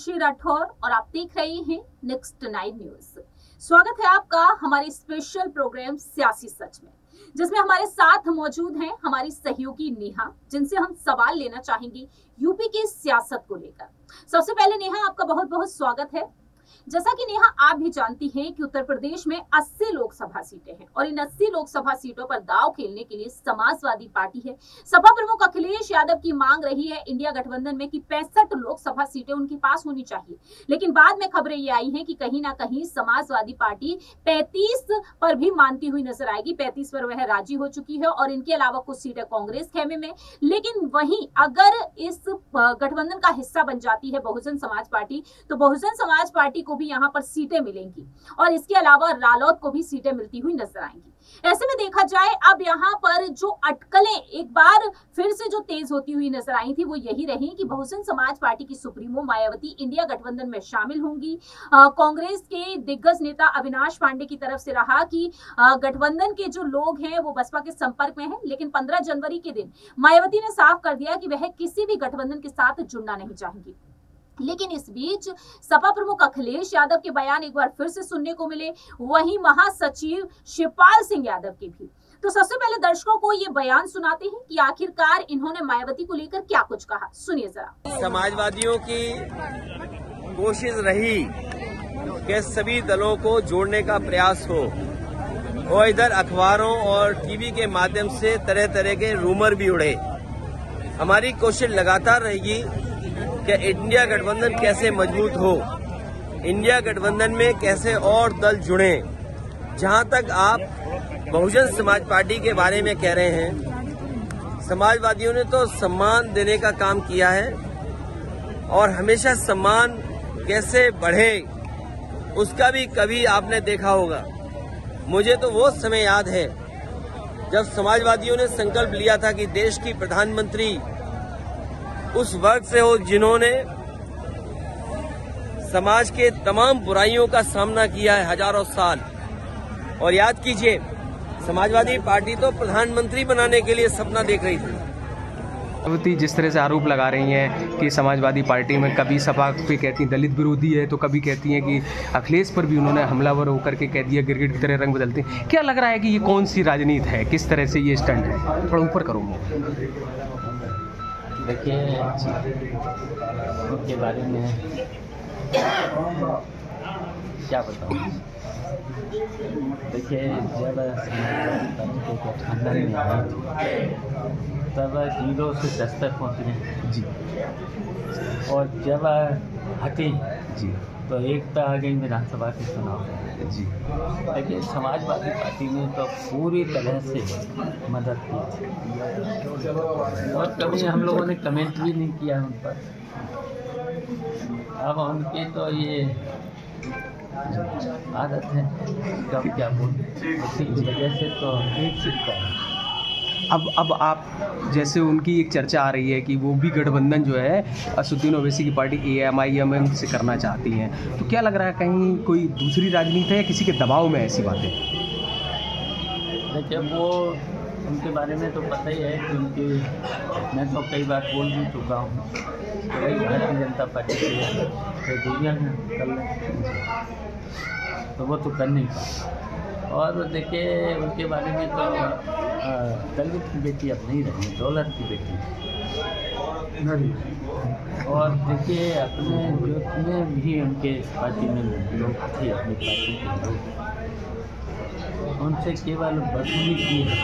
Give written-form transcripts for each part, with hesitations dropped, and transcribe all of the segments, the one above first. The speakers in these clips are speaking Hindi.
खुशी राठौर और आप देख रहे हैं नेक्स्ट 9 न्यूज। स्वागत है आपका हमारे स्पेशल प्रोग्राम सियासी सच में, जिसमें हमारे साथ मौजूद हैं हमारी सहयोगी नेहा, जिनसे हम सवाल लेना चाहेंगे यूपी की सियासत को लेकर। सबसे पहले नेहा, आपका बहुत बहुत स्वागत है। जैसा कि नेहा आप भी जानती हैं कि उत्तर प्रदेश में 80 लोकसभा सीटें हैं और इन 80 लोकसभा सीटों पर दांव खेलने के लिए समाजवादी पार्टी है। सपा प्रमुख अखिलेश यादव की मांग रही है इंडिया गठबंधन में कि 65 लोकसभा सीटें उनके पास होनी चाहिए, लेकिन बाद में खबरें ये आई हैं कि कहीं ना कहीं समाजवादी पार्टी 35 पर भी मानती हुई नजर आएगी। 35 पर वह राजी हो चुकी है और इनके अलावा कुछ सीटें कांग्रेस खेमे में। लेकिन वहीं अगर इस गठबंधन का हिस्सा बन जाती है बहुजन समाज पार्टी, तो बहुजन समाज पार्टी को भी यहां पर सीटें मिलेंगी और इसके अलावा रालोद को भी सीटें मिलती हुई नजर आएंगी। ऐसे में देखा जाए अब यहां पर जो अटकलें एक बार फिर से जो तेज होती हुई नजर आई थी वो यही रही कि बहुजन समाज पार्टी की सुप्रीमो मायावती इंडिया गठबंधन में शामिल होंगी। कांग्रेस के दिग्गज नेता अविनाश पांडे की तरफ से रहा कि गठबंधन के जो लोग हैं वो बसपा के संपर्क में हैं, लेकिन 15 जनवरी के दिन मायावती ने साफ कर दिया कि वह किसी भी गठबंधन के साथ जुड़ना नहीं चाहेंगी। लेकिन इस बीच सपा प्रमुख अखिलेश यादव के बयान एक बार फिर से सुनने को मिले, वहीं महासचिव शिवपाल सिंह यादव के भी। तो सबसे पहले दर्शकों को ये बयान सुनाते हैं कि आखिरकार इन्होंने मायावती को लेकर क्या कुछ कहा। सुनिए जरा। समाजवादियों की कोशिश रही कि सभी दलों को जोड़ने का प्रयास हो और इधर अखबारों और टीवी के माध्यम से तरह तरह के रूमर भी उड़े। हमारी कोशिश लगातार रहेगी कि इंडिया गठबंधन कैसे मजबूत हो, इंडिया गठबंधन में कैसे और दल जुड़े। जहां तक आप बहुजन समाज पार्टी के बारे में कह रहे हैं, समाजवादियों ने तो सम्मान देने का काम किया है और हमेशा सम्मान कैसे बढ़े उसका भी कभी आपने देखा होगा। मुझे तो वो समय याद है जब समाजवादियों ने संकल्प लिया था कि देश की प्रधानमंत्री उस वर्ग से हो जिन्होंने समाज के तमाम बुराइयों का सामना किया है हजारों साल। और याद कीजिए, समाजवादी पार्टी तो प्रधानमंत्री बनाने के लिए सपना देख रही थी। मायावती जिस तरह से आरोप लगा रही हैं कि समाजवादी पार्टी में कभी सपा पे कहती हैं दलित विरोधी है, तो कभी कहती हैं कि अखिलेश पर भी उन्होंने हमलावर होकर के कह दिया, गिरगिट की तरह रंग बदलते हैं। क्या लग रहा है कि ये कौन सी राजनीति है, किस तरह से ये स्टंट है? थोड़ा ऊपर करो। देखिए, उनके बारे में क्या बताऊँ। देखिए, जब गठबंधन में आई तब 0 से 10 तक पहुँचे जी, और जब हटे जी तो एकता आ गई विधानसभा के चुनाव जी। लेकिन समाजवादी पार्टी ने तो पूरी तरह से मदद की और कभी हम लोगों ने कमेंट भी नहीं किया उन पर। अब उनकी तो ये आदत है, कब क्या बोल, उसी की वजह से तो एक सिक्का है। अब आप जैसे उनकी एक चर्चा आ रही है कि वो भी गठबंधन जो है असदुद्दीन ओवैसी की पार्टी AMIM से करना चाहती हैं, तो क्या लग रहा है कहीं कोई दूसरी राजनीति है या किसी के दबाव में ऐसी बातें? देखिए, वो उनके बारे में तो पता ही है कि उनकी, मैं तो कई बार बोल भी चुका हूँ, वही भारतीय जनता पार्टी के दुनिया में कर तो वो तो कर नहीं पाए। और देखिए, उनके बारे में तो दलित की बेटी अब नहीं रही, दौलत की बेटी। और देखिए, अपने जितने भी उनके पार्टी में लोग थे, अपनी पार्टी के लोग, उनसे केवल वसूली की है,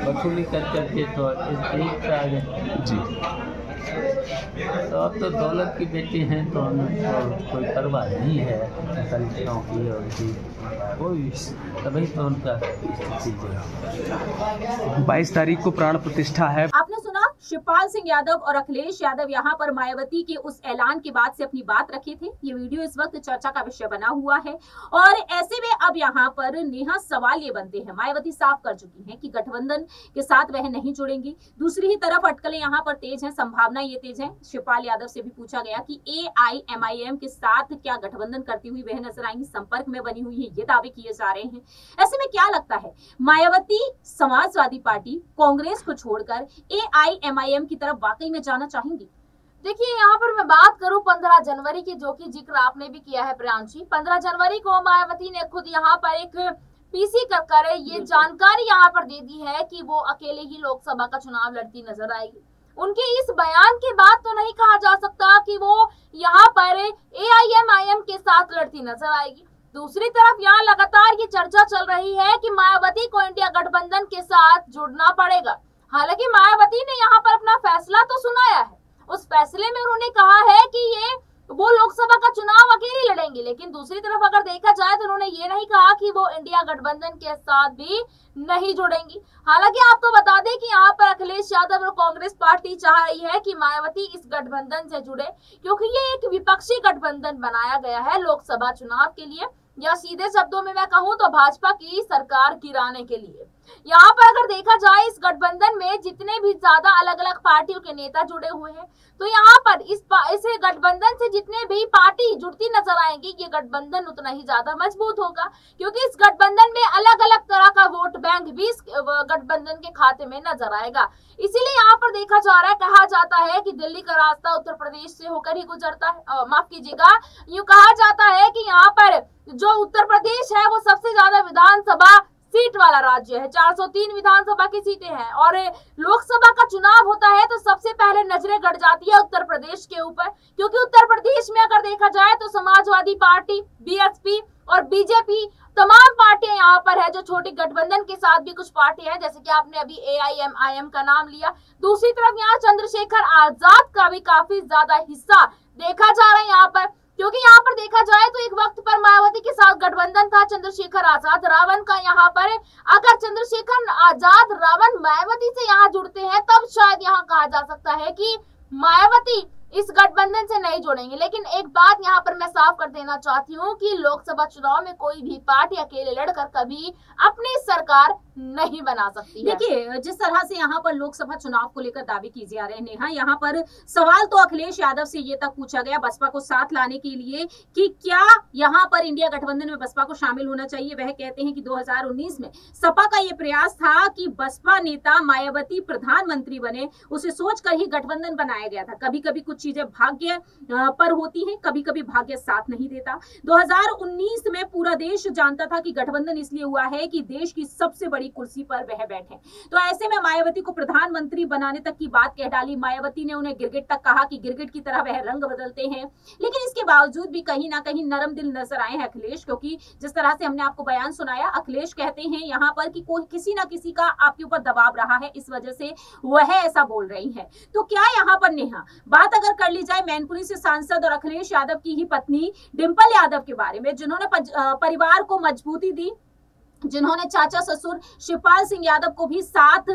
वसूली कर करके तो इस देश पे आ गए जी। तो अब तो दौलत की बेटी हैं तो उनको कोई परवाह नहीं है दलितों की और की कोई, तभी तो उनका 22 तारीख को प्राण प्रतिष्ठा है। आपने सुना, शिवपाल सिंह यादव और अखिलेश यादव यहां पर मायावती के उस ऐलान के बाद से अपनी बात रखे थे। ये वीडियो इस वक्त चर्चा का विषय बना हुआ है और ऐसे में अब यहां पर नेहा सवाल ये बनते हैं, मायावती साफ कर चुकी हैं कि गठबंधन के साथ वह नहीं जुड़ेंगी। दूसरी ही तरफ अटकलें यहां पर तेज हैं, संभावना ये तेज है। शिवपाल यादव से भी पूछा गया कि AIMIM के साथ क्या गठबंधन करती हुई वह नजर आएंगी, संपर्क में बनी हुई है, ये दावे किए जा रहे हैं। ऐसे में क्या लगता है, मायावती समाजवादी पार्टी कांग्रेस को छोड़कर AIMIM की तरफ वाकई में जाना चाहेंगी? देखिए यहाँ पर मैं बात करूं 15 जनवरी की, जो कि जिक्र आपने भी किया है प्रियांशी। 15 जनवरी को मायावती ने खुद यहाँ पर एक पीसी कर ये जानकारी यहाँ पर दे दी है कि वो अकेले ही लोकसभा का चुनाव लड़ती नजर आएगी। उनके इस बयान के बाद तो नहीं कहा जा सकता कि वो यहाँ पर AIMIM के साथ लड़ती नजर आएगी। दूसरी तरफ यहाँ लगातार ये चर्चा चल रही है कि मायावती को इंडिया गठबंधन के साथ जुड़ना पड़ेगा। हालांकि मायावती ने यहाँ पर अपना फैसला तो सुनाया है, उस फैसले में उन्होंने कहा है कि वो लोकसभा का चुनाव अकेले लड़ेंगे, लेकिन दूसरी तरफ अगर देखा जाए तो उन्होंने ये नहीं कहा कि वो इंडिया गठबंधन के साथ भी नहीं जुड़ेंगी। हालांकि आपको बता दें कि यहाँ पर अखिलेश यादव और कांग्रेस पार्टी चाह रही है कि मायावती इस गठबंधन से जुड़े, क्योंकि ये एक विपक्षी गठबंधन बनाया गया है लोकसभा चुनाव के लिए, या सीधे शब्दों में मैं कहूं तो भाजपा की सरकार गिराने के लिए। यहाँ पर अगर देखा जाए इस गठबंधन में जितने भी ज्यादा अलग अलग पार्टियों के नेता जुड़े हुए हैं, तो यहाँ पर इस गठबंधन से जितने भी पार्टी जुड़ती नजर आएंगी, ये गठबंधन उतना ही ज्यादा मजबूत होगा, क्योंकि इस गठबंधन में अलग अलग तरह का वोट बैंक भी इस गठबंधन के खाते में नजर आएगा। इसीलिए यहाँ पर देखा जा रहा है, कहा जाता है कि दिल्ली का रास्ता उत्तर प्रदेश से होकर ही गुजरता है। माफ कीजिएगा, यूं कहा जाता है कि यहाँ पर जो उत्तर प्रदेश है वो सबसे ज्यादा विधानसभा सीट वाला राज्य है। 403 विधानसभा की सीटें हैं और लोकसभा का चुनाव होता है तो सबसे पहले नजरें गड़ जाती है उत्तर प्रदेश के ऊपर, क्योंकि उत्तर प्रदेश में अगर देखा जाए तो समाजवादी पार्टी, BSP और BJP तमाम पार्टियां यहाँ पर है, जो छोटी गठबंधन के साथ भी कुछ पार्टी है, जैसे कि आपने अभी AIMIM का नाम लिया। दूसरी तरफ यहाँ चंद्रशेखर आजाद का भी काफी ज्यादा हिस्सा देखा जा रहा है यहाँ पर, क्योंकि यहाँ पर देखा जाए तो एक वक्त पर मायावती के साथ गठबंधन था चंद्रशेखर आजाद रावण का। यहाँ पर अगर चंद्रशेखर आजाद रावण मायावती से यहाँ जुड़ते हैं, तब शायद यहाँ कहा जा सकता है कि मायावती इस गठबंधन से नहीं जोड़ेंगे। लेकिन एक बात यहाँ पर मैं साफ कर देना चाहती हूँ कि लोकसभा चुनाव में कोई भी पार्टी अकेले लड़कर कभी अपनी सरकार नहीं बना सकती है। देखिए, जिस तरह से यहाँ पर लोकसभा चुनाव को लेकर दावे किए जा रहे हैं नेहा, यहाँ पर सवाल तो अखिलेश यादव से ये तक पूछा गया बसपा को साथ लाने के लिए कि क्या यहाँ पर इंडिया गठबंधन में बसपा को शामिल होना चाहिए। वह कहते हैं कि 2019 में सपा का ये प्रयास था कि बसपा नेता मायावती प्रधानमंत्री बने, उसे सोचकर ही गठबंधन बनाया गया था। कभी कभी कुछ चीजें भाग्य पर होती हैं, कभी कभी भाग्य साथ नहीं देता। 2019 में पूरा देश जानता था कि गठबंधन इसलिए हुआ है कि देश की सबसे बड़ी कुर्सी पर वह बैठे, तो ऐसे में मायावती को प्रधानमंत्री बनाने तक की बात कह डाली। मायावती ने उन्हें गिरगिट तक कहा कि गिरगिट की तरह वह रंग बदलते हैं, लेकिन इसके बावजूद भी कहीं ना कहीं नरम दिल नजर आए हैं अखिलेश, क्योंकि जिस तरह से हमने आपको बयान सुनाया, अखिलेश कहते हैं यहाँ पर कि कोई किसी ना किसी का आपके ऊपर दबाव रहा है, इस वजह से वह ऐसा बोल रही है। तो क्या यहाँ पर नेहा बात अगर कर ली जाए मैनपुरी से सांसद और अखिलेश यादव की ही पत्नी डिंपल यादव के बारे में, जिन्होंने परिवार को मजबूती दी, जिन्होंने चाचा ससुर शिवपाल सिंह यादव को भी साथ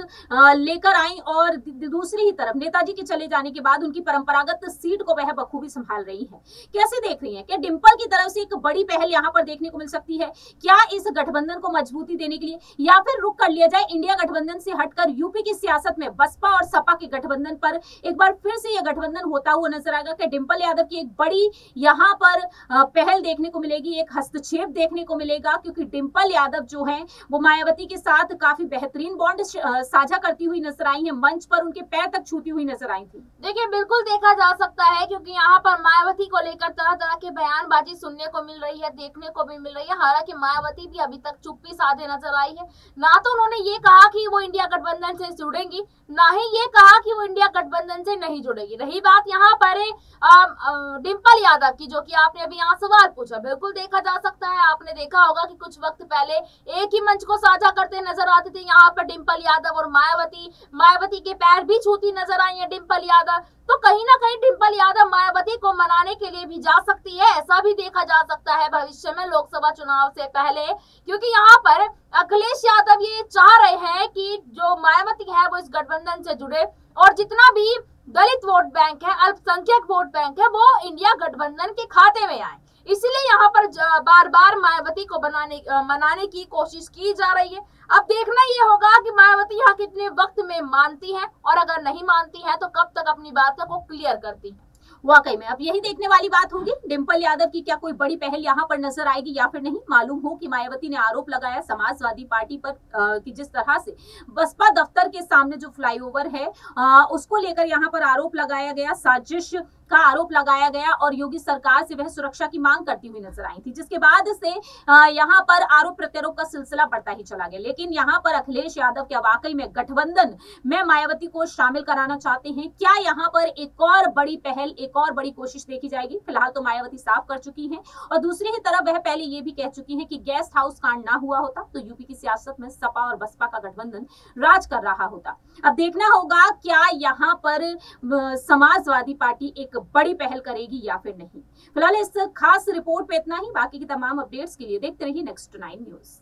लेकर आई, और दूसरी ही तरफ नेताजी के चले जाने के बाद उनकी परंपरागत सीट को वह बखूबी संभाल रही है। कैसे देख रही हैं? क्या डिंपल की तरफ से एक बड़ी पहल यहाँ पर देखने को मिल सकती है क्या इस गठबंधन को मजबूती देने के लिए, या फिर रुख कर लिया जाए इंडिया गठबंधन से हटकर यूपी की सियासत में बसपा और सपा के गठबंधन पर एक बार फिर से यह गठबंधन होता हुआ नजर आएगा? क्या डिंपल यादव की एक बड़ी यहाँ पर पहल देखने को मिलेगी, एक हस्तक्षेप देखने को मिलेगा? क्योंकि डिंपल यादव जो है वो मायावती के साथ काफी बेहतरीन बॉन्ड साझा करती हुई नजर आई है, मंच पर उनके पैर तक छूती हुई नजर आई थी। देखिए, बिल्कुल देखा जा सकता है, क्योंकि यहाँ पर मायावती को लेकर तरह तरह के बयानबाजी सुनने को मिल रही है, देखने को भी मिल रही है। हालांकि मायावती भी अभी तक चुप्पी साधे नजर आई है। ना तो उन्होंने ये कहा कि वो इंडिया गठबंधन से जुड़ेंगी, ना ही ये कहा कि वो इंडिया गठबंधन से नहीं जुड़ेगी। रही बात यहाँ पर डिंपल यादव की, जो कि आपने अभी यहाँ सवाल पूछा, बिल्कुल देखा जा सकता है। आपने देखा होगा कि कुछ वक्त पहले एक ही मंच को साझा करते नजर आते थे यहाँ पर डिंपल यादव और मायावती के पैर भी छूती नजर आई है डिंपल यादव। तो कहीं ना कहीं डिंपल यादव मायावती को मनाने के लिए भी जा सकती है, ऐसा भी देखा जा सकता है भविष्य में लोकसभा चुनाव से पहले, क्योंकि यहाँ पर अखिलेश यादव ये चाह रहे हैं कि जो मायावती है वो इस गठबंधन से जुड़े, और जितना भी दलित वोट बैंक है, अल्पसंख्यक वोट बैंक है, वो इंडिया गठबंधन के खाते में आए। इसलिए यहाँ पर बार बार मायावती को मनाने की कोशिश की जा रही है। अब देखना ये होगा कि मायावती यहाँ कितने वक्त में मानती है, और अगर नहीं मानती है तो कब तक अपनी बातों को क्लियर करती है। वाकई में अब यही देखने वाली बात होगी, डिंपल यादव की क्या कोई बड़ी पहल यहाँ पर नजर आएगी या फिर नहीं। मालूम हो कि मायावती ने आरोप लगाया समाजवादी पार्टी पर कि जिस तरह से बसपा दफ्तर के सामने जो फ्लाईओवर है उसको लेकर यहाँ पर आरोप लगाया गया, साजिश का आरोप लगाया गया और योगी सरकार से वह सुरक्षा की मांग करती हुई नजर आई थी, जिसके बाद से यहाँ पर आरोप प्रत्यारोप का सिलसिला बढ़ता ही चला गया। लेकिन यहाँ पर अखिलेश यादव क्या वाकई में गठबंधन में मायावती को शामिल कराना चाहते हैं? क्या यहाँ पर एक और बड़ी पहल, एक और बड़ी कोशिश देखी जाएगी? फिलहाल तो मायावती साफ कर चुकी हैं और दूसरी ही तरफ वह पहले ये भी कह चुकी हैं कि गेस्ट हाउस कांड ना हुआ होता तो यूपी की सियासत में सपा और बसपा का गठबंधन राज कर रहा होता। अब देखना होगा क्या यहाँ पर समाजवादी पार्टी एक बड़ी पहल करेगी या फिर नहीं। फिलहाल इस खास रिपोर्ट पे इतना ही। बाकी की तमाम अपडेट्स के लिए देखते रहिए नेक्स्ट 9 न्यूज।